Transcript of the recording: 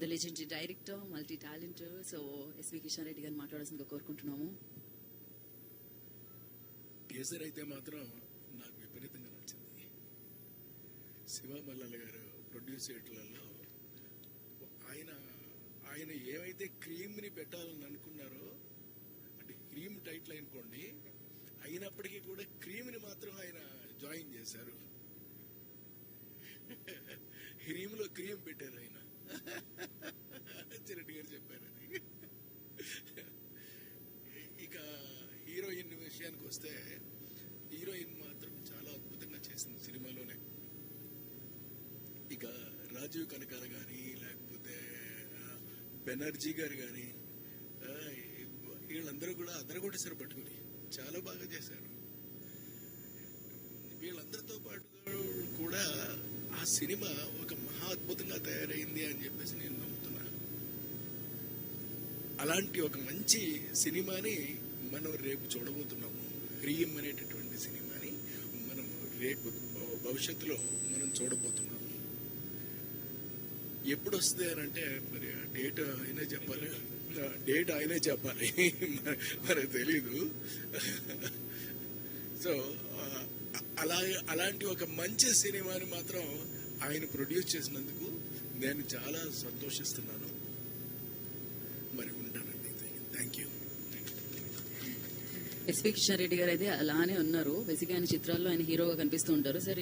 The legendary director, multi talented. So SV Kishan Reddy గారిని మాట్లాడాల్సిందిగా కోరుకుంటున్నాము. కేసర్ అయితే మాత్రం నాకు విపరీతంగా నచ్చింది. శివ మల్లెల గారు ప్రొడ్యూస్ చేయట్లలో ఆయన ఏమైతే క్రీమ్ని పెట్టాలని అనుకున్నారో, అంటే క్రీమ్ టైటిల్ అనుకోండి, అయినప్పటికీ కూడా క్రీమ్ని మాత్రం ఆయన జాయిన్ చేశారు. క్రీమ్లో క్రీమ్ పెట్టారు ఆయన. చిరెడ్డి గారు చెప్పారు అది. ఇక హీరోయిన్ విషయానికి వస్తే, హీరోయిన్ మాత్రం చాలా అద్భుతంగా చేసింది సినిమాలోనే. ఇక రాజీవ్ కనకాల కానీ, లేకపోతే బెనర్జీ గారు కానీ, వీళ్ళందరూ కూడా అదరగొట్టేసారు పట్టుకుని, చాలా బాగా చేశారు. వీళ్ళందరితో పాటు కూడా ఆ సినిమా ఒక మహా అద్భుతంగా తయారైంది అని చెప్పేసి నేను నమ్ముతున్నా. అలాంటి ఒక మంచి సినిమాని మనం రేపు చూడబోతున్నాము. హ్రీమ్ అనేటటువంటి సినిమాని మనం రేపు భవిష్యత్తులో మనం చూడబోతున్నాము. ఎప్పుడు వస్తుంది అని అంటే మరి డేట్ ఆయనే చెప్పాలి, మనకు తెలీదు. సో అలాంటి ఒక మంచి సినిమాని మాత్రం ఆయన ప్రొడ్యూస్ చేసినందుకు నేను చాలా సంతోషిస్తున్నాను. మరి ఉంటానండి. Thank you. SV Kishan Reddy garu అయితే అలానే ఉన్నారు. బేసిక్గా ఆయన చిత్రాల్లో ఆయన హీరోగా కనిపిస్తూ ఉంటారు. సరే